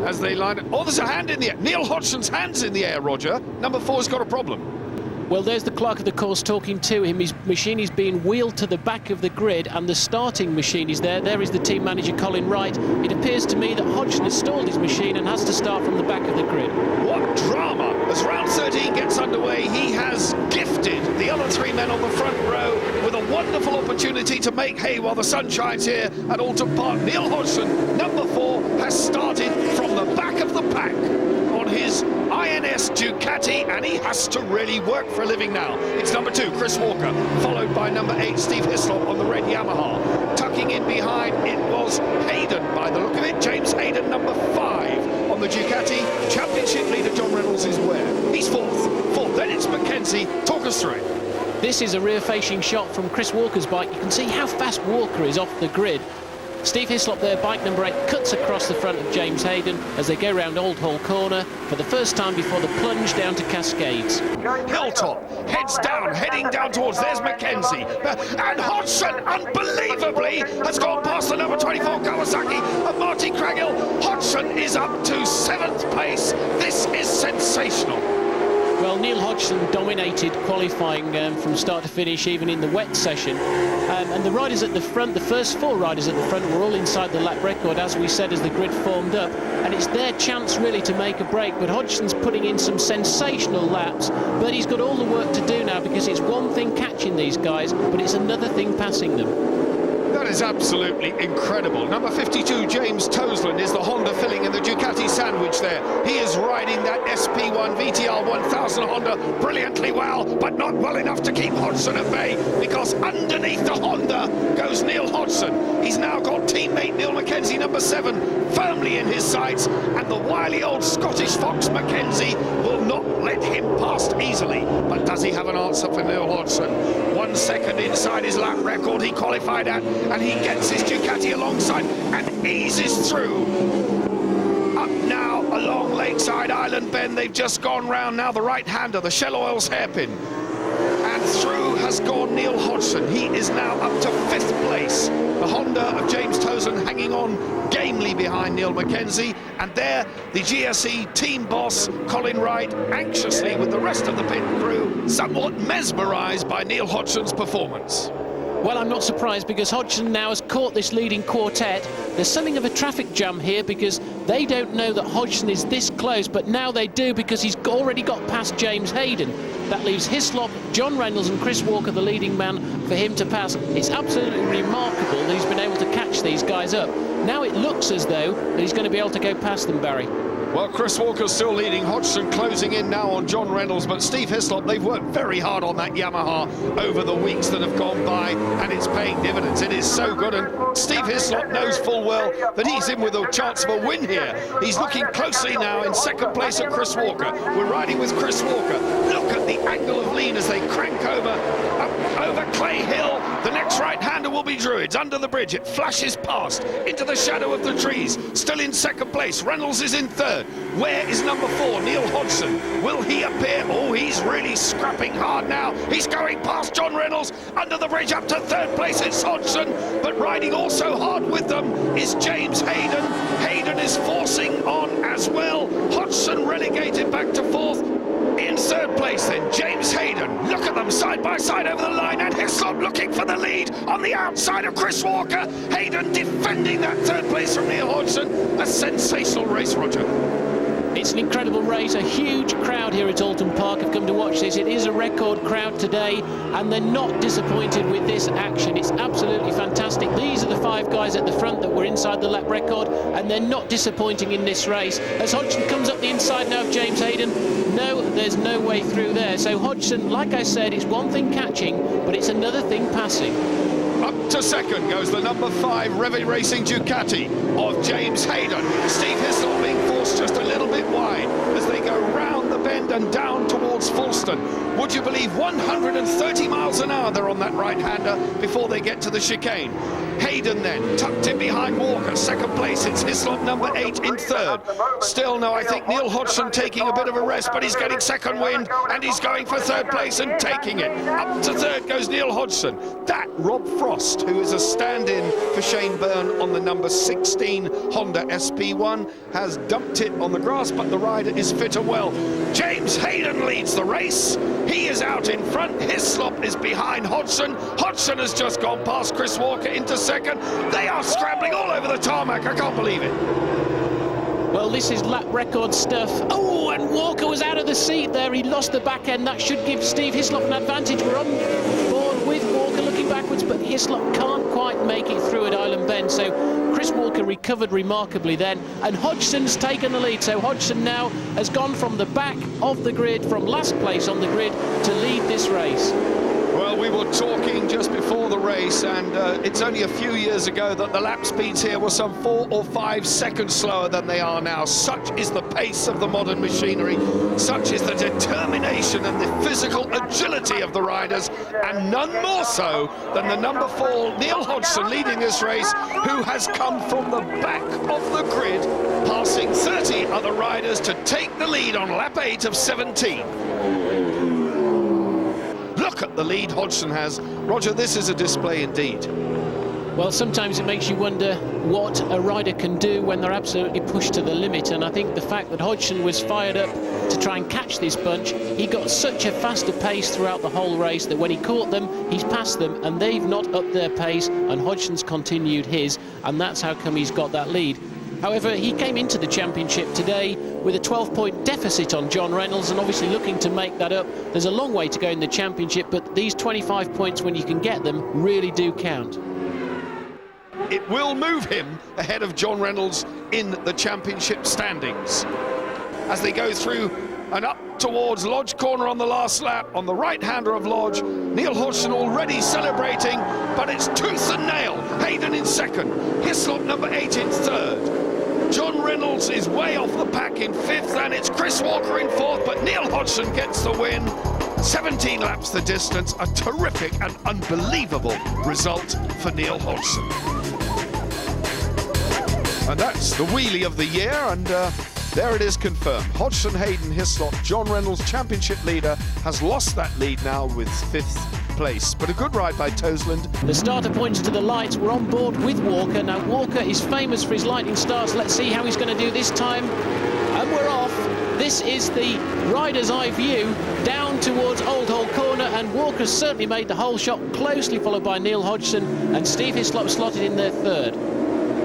as they line it. Oh, there's a hand in the air. Neil Hodgson's hand's in the air, Roger. Number 4's got a problem. Well, there's the clerk of the course talking to him. His machine is being wheeled to the back of the grid and the starting machine is there. There is the team manager, Colin Wright. It appears to me that Hodgson has stalled his machine and has to start from the back of the grid. What drama! As round 13 gets underway, he has gifted the other 3 men on the front row with a wonderful opportunity to make hay while the sun shines here at Oulton Park. Neil Hodgson, number 4, has started from the back of the pack on his INS Ducati, and he has to really work for a living now. It's number 2, Chris Walker, followed by number 8, Steve Hislop on the red Yamaha. Tucking in behind, it was Hayden, by the look of it, James Hayden, number 5 on the Ducati. Championship leader John Reynolds is where? He's fourth. Then it's Mackenzie. Talk us through it. This is a rear-facing shot from Chris Walker's bike. You can see how fast Walker is off the grid. Steve Hislop there, bike number 8, cuts across the front of James Hayden as they go round Old Hall Corner for the first time before the plunge down to Cascades. Hilltop, heads down, heading down towards, there's Mackenzie. And Hodgson, unbelievably, has gone past the number 24 Kawasaki of Marty Craggill. Hodgson is up to 7th place. This is sensational. Well, Neil Hodgson dominated qualifying from start to finish, even in the wet session. And the riders at the front, the first 4 riders at the front, were all inside the lap record, as we said, as the grid formed up. And it's their chance, really, to make a break. But Hodgson's putting in some sensational laps. But he's got all the work to do now, because it's one thing catching these guys, but it's another thing passing them. That is absolutely incredible. Number 52, James Toseland, is the Honda filling in the Ducati sandwich there. He is riding that SP1 VTR 1000 Honda brilliantly well, but not well enough to keep Hodgson at bay, because underneath the Honda goes Neil Hodgson. He's now got teammate Neil Mackenzie, number 7, firmly in his sights, and the wily old Scottish fox Mackenzie will not let him past easily. But does he have an answer for Neil Hodgson? 1 second inside his lap record he qualified at, and he gets his Ducati alongside and eases through. Up now along Lakeside Island Bend, they've just gone round now the right-hander, the Shell Oils hairpin. And through has gone Neil Hodgson. He is now up to 5th place. The Honda of James Toseland hanging on gamely behind Neil Mackenzie. And there, the GSE team boss, Colin Wright, anxiously with the rest of the pit crew, somewhat mesmerised by Neil Hodgson's performance. Well, I'm not surprised, because Hodgson now has caught this leading quartet. There's something of a traffic jam here, because they don't know that Hodgson is this close, but now they do, because he's already got past James Hayden. That leaves Hislop, John Reynolds and Chris Walker, the leading man, for him to pass. It's absolutely remarkable that he's been able to catch these guys up. Now it looks as though that he's going to be able to go past them, Barry. Well, Chris Walker's still leading, Hodgson closing in now on John Reynolds, but Steve Hislop, they've worked very hard on that Yamaha over the weeks that have gone by, and it's paying dividends. It is so good, and Steve Hislop knows full well that he's in with a chance of a win here. He's looking closely now in 2nd place at Chris Walker. We're riding with Chris Walker. Look at the angle of lean as they crank over Clay Hill. The next right-hander will be Druids. Under the bridge, it flashes past into the shadow of the trees. Still in 2nd place. Reynolds is in 3rd. Where is number 4, Neil Hodgson? Will he appear? Oh, he's really scrapping hard now. He's going past John Reynolds. Under the bridge up to 3rd place, it's Hodgson. But riding also hard with them is James Hayden. Hayden is forcing on as well. Hodgson relegated back to 4th. In 3rd place then, James Hayden. Look at them side by side over the line, and Hislop looking for the lead on the outside of Chris Walker. Hayden defending that 3rd place from Neil Hodgson. A sensational race, Roger. It's an incredible race. A huge crowd here at Oulton Park have come to watch this. It is a record crowd today, and they're not disappointed with this action. It's absolutely fantastic. These are the 5 guys at the front that were inside the lap record, and they're not disappointing in this race. As Hodgson comes up the inside now of James Hayden, no, there's no way through there. So Hodgson, like I said, it's one thing catching, but it's another thing passing. Up to 2nd goes the number 5 Revy Racing Ducati of James Hayden. Steve Hislop being forced just a little bit wide as they go round the bend and down towards Fulston. Would you believe 130 miles an hour they're on that right-hander before they get to the chicane. Hayden then, tucked in behind Walker, second place. It's Hislop, number 8, in third. Still no, I think Neil Hodgson taking a bit of a rest, but he's getting second wind, and he's going for third place and taking it. Up to third goes Neil Hodgson. That Rob Frost, who is a stand-in for Shane Byrne on the number 16 Honda SP1, has dumped it on the grass, but the rider is fit and well. James Hayden leads the race. He is out in front. Hislop is behind Hodgson. Hodgson has just gone past Chris Walker into second. They are scrambling all over the tarmac. I can't believe it. Well, this is lap record stuff. Oh, and Walker was out of the seat there. He lost the back end. That should give Steve Hislop an advantage. We're on board with Walker looking backwards, but Hislop can't quite make it through at Island Bend. So Chris Walker recovered remarkably then, and Hodgson's taken the lead. So Hodgson now has gone from the back of the grid, from last place on the grid, to lead this race. Well, we were talking just before the race, and it's only a few years ago that the lap speeds here were some 4 or 5 seconds slower than they are now. Such is the pace of the modern machinery, such is the determination and the physical agility of the riders, and none more so than the number 4, Neil Hodgson, leading this race, who has come from the back of the grid, passing 30 other riders to take the lead on lap 8 of 17. Look at the lead Hodgson has. Roger, this is a display indeed. Well, sometimes it makes you wonder what a rider can do when they're absolutely pushed to the limit, and I think the fact that Hodgson was fired up to try and catch this bunch, he got such a faster pace throughout the whole race that when he caught them, he's passed them, and they've not upped their pace, and Hodgson's continued his, and that's how come he's got that lead. However, he came into the championship today with a 12-point deficit on John Reynolds, and obviously looking to make that up. There's a long way to go in the championship, but these 25 points, when you can get them, really do count. It will move him ahead of John Reynolds in the championship standings. As they go through and up towards Lodge Corner on the last lap, on the right-hander of Lodge, Neil Hodgson already celebrating, but it's tooth and nail. Hayden in second, Hislop number 8 in third. John Reynolds is way off the pack in 5th, and it's Chris Walker in 4th, but Neil Hodgson gets the win. 17 laps the distance, a terrific and unbelievable result for Neil Hodgson. And that's the wheelie of the year, and there it is confirmed. Hodgson, Hayden, Hislop, John Reynolds, championship leader, has lost that lead now with 5th place. But a good ride by Toseland. The starter points to the lights. We're on board with Walker. Now, Walker is famous for his lightning starts. Let's see how he's going to do this time. And we're off. This is the rider's eye view down towards Old Hall Corner, and Walker's certainly made the whole shot, closely followed by Neil Hodgson, and Steve Hislop slotted in there third.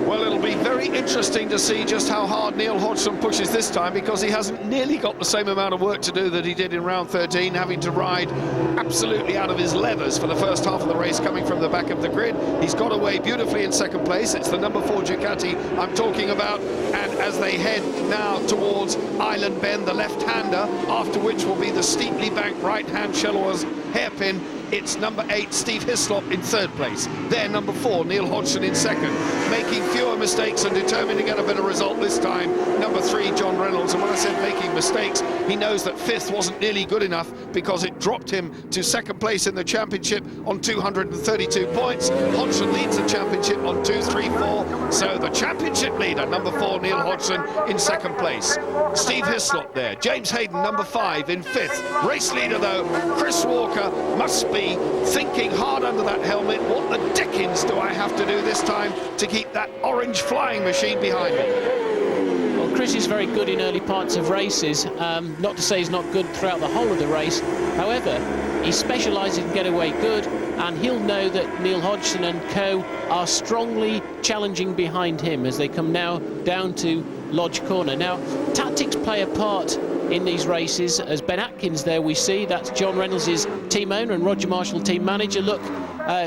Well, it'll be very interesting to see just how hard Neil Hodgson pushes this time, because he hasn't nearly got the same amount of work to do that he did in round 13, having to ride absolutely out of his leathers for the first half of the race, coming from the back of the grid. He's got away beautifully in second place. It's the number 4 Ducati I'm talking about, and as they head now towards Island Bend, the left-hander, after which will be the steeply banked right-hand Shellows hairpin, it's number 8 Steve Hislop in third place. There, number 4 Neil Hodgson in second, making fewer mistakes and determined to get a better result this time. Number 3 John Reynolds, and when I said making mistakes, he knows that 5th wasn't nearly good enough, because it dropped him to second place in the championship on 232 points. Hodgson leads the championship on 2, 3, 4, so the championship leader, number 4 Neil Hodgson, in second place. Steve Hislop there, James Hayden number 5 in 5th. Race leader though, Chris Walker, must be thinking hard under that helmet, what the dickens do I have to do this time to keep that orange flying machine behind me? Well, Chris is very good in early parts of races, not to say he's not good throughout the whole of the race. However, he specialises in getaway good, and he'll know that Neil Hodgson and co are strongly challenging behind him as they come now down to Lodge Corner. Now, tactics play a part in these races. As Ben Atkins there we see, that's John Reynolds' team owner and Roger Marshall team manager, look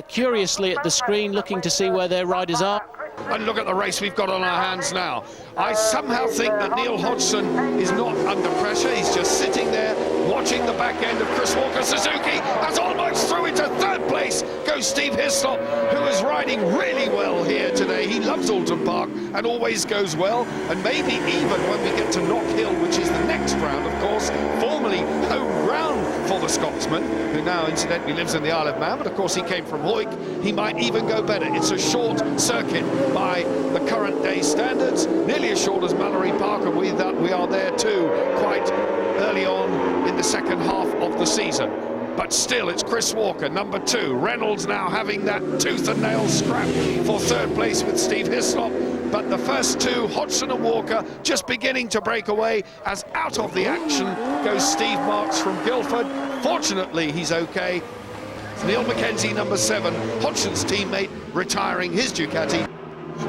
curiously at the screen, looking to see where their riders are. And look at the race we've got on our hands now. I somehow think that Neil Hodgson is not under pressure. He's just sitting there watching the back end of Chris Walker. Suzuki has almost through into third place goes Steve Hislop, who is riding really well here today. He loves Oulton Park and always goes well. And maybe even when we get to Knock Hill, which is the next round, of course, formerly home ground for the Scotsman, who now incidentally lives in the Isle of Man, but of course he came from Hoyk, he might even go better. It's a short circuit by the current day standards, nearly as short as Mallory Park, and we are there too, quite early on in the second half of the season. But still, it's Chris Walker, number 2. Reynolds now having that tooth and nail scrap for third place with Steve Hislop. But the first two, Hodgson and Walker, just beginning to break away as out of the action goes Steve Marks from Guildford. Fortunately, he's okay. Neil Mackenzie, number 7, Hodgson's teammate, retiring his Ducati.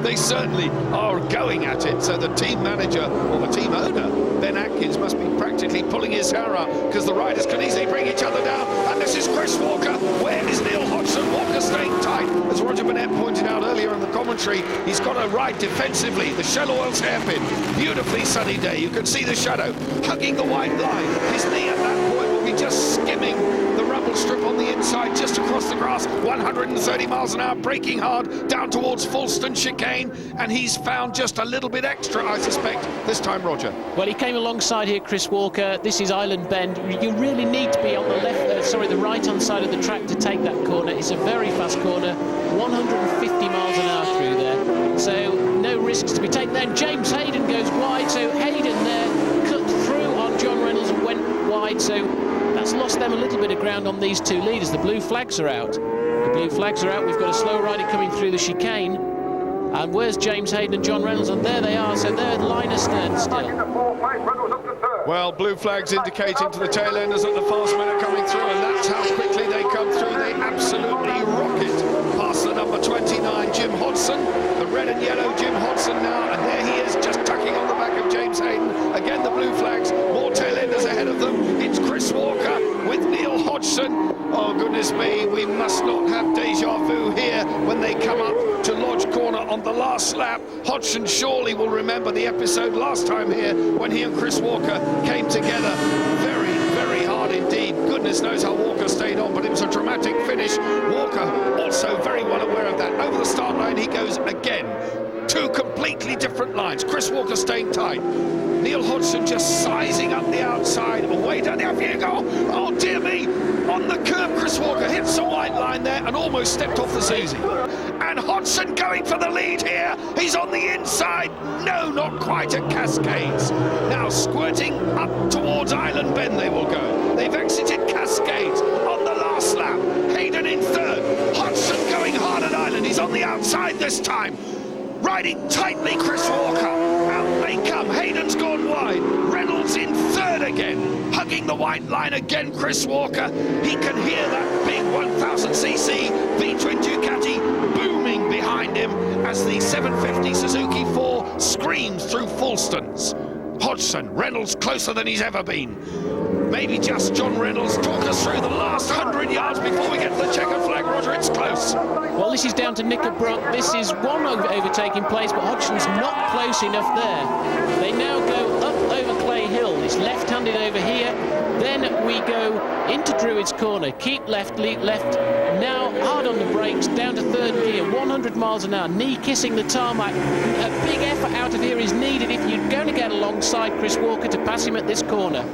They certainly are going at it, so the team manager, or the team owner, Ben Atkins, must be practically pulling his hair out because the riders can easily bring each other down. And this is Chris Walker. Where is Neil Hodgson? Walker staying tight. As Roger Burnett pointed out earlier in the commentary, he's got to ride defensively. The Shell Oil's hairpin. Beautifully sunny day. You can see the shadow hugging the white line. His knee at that point will be just skimming the rubble strip on the inside, just across the grass. 130 miles an hour, braking hard down towards Fulston chicane, and he's found just a little bit extra, I suspect, this time, Roger. Well, he came alongside here, Chris Walker. This is Island Bend. You really need to be on the right-hand side of the track to take that corner. It's a very fast corner, 150 miles an hour through there, so no risks to be taken there. And James Hayden goes wide, so Hayden there cut through on John Reynolds and went wide, so that's lost them a little bit of ground on these two leaders. The blue flags are out. The blue flags are out. We've got a slow rider coming through the chicane. And where's James Hayden and John Reynolds? And there they are, so they're line astern still. Well, blue flags indicating to the tail enders that the fast men are coming through, and that's how quickly they come through. They absolutely rocket past the number 29, Jim Hodgson. The red and yellow Jim Hodgson now, and there he is, just tucking on the back of James Hayden. Again, the blue flags, more tail enders ahead of them. It's Chris Walker with Neil Hodgson. Oh, goodness me, we must not have deja vu here when they come up to Lodge Corner on the last lap. Hodgson surely will remember the episode last time here when he and Chris Walker came together. Very, very hard indeed. Goodness knows how Walker stayed on, but it was a dramatic finish. Walker also very well aware of that. Over the start line he goes again. Two completely different lines. Chris Walker staying tight. Neil Hodgson just sizing up the outside, away down the outside. Oh dear me! On the curb, Chris Walker hits the white line there and almost stepped off the Susie. And Hodgson going for the lead here. He's on the inside. No, not quite at Cascades. Now squirting up towards Island Bend they will go. They've exited Cascades on the last lap. Hayden in third. Hodgson going hard at Island. He's on the outside this time. Riding tightly, Chris Walker. Out they come. Hayden's gone wide. Reynolds in third again. Hugging the white line again, Chris Walker. He can hear that big 1000cc V-twin Ducati booming behind him as the 750 Suzuki 4 screams through Fulstons. Hodgson, Reynolds closer than he's ever been. Maybe just John Reynolds. Talk us through the last 100 yards before we get to the checkered flag, Roger. It's close. Well, this is down to Knickerbrook. This is one overtaking place, but Hodgson's not close enough there. They now go up over Clay Hill. It's left-handed over here. Then we go into Druids Corner. Keep left, leap left. Now hard on the brakes, down to third gear, 100 miles an hour. Knee kissing the tarmac. A big effort out of here is needed if you're going to get alongside Chris Walker to pass him at this corner.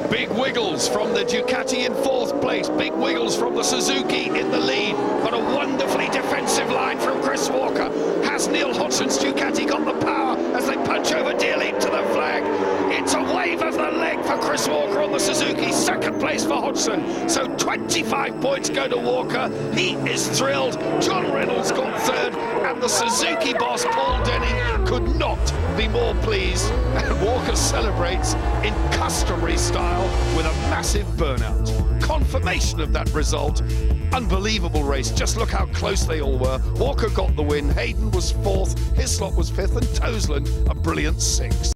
Big wiggles from the Ducati in fourth place. Big wiggles from the Suzuki in the lead. But a wonderfully defensive line from Chris Walker. Has Neil Hodgson's Ducati got the power as they punch over Deer Leap to the flag? It's a wave of the leg for Chris Walker on the Suzuki. Second place for Hodgson. So 25 points go to Walker. He is thrilled. John Reynolds got third. And the Suzuki boss, Paul Denning, could not be more pleased. And Walker celebrates in customary style with a massive burnout. Confirmation of that result. Unbelievable race. Just look how close they all were. Walker got the win. Hayden was fourth. Hislop was fifth. And Toseland a brilliant sixth.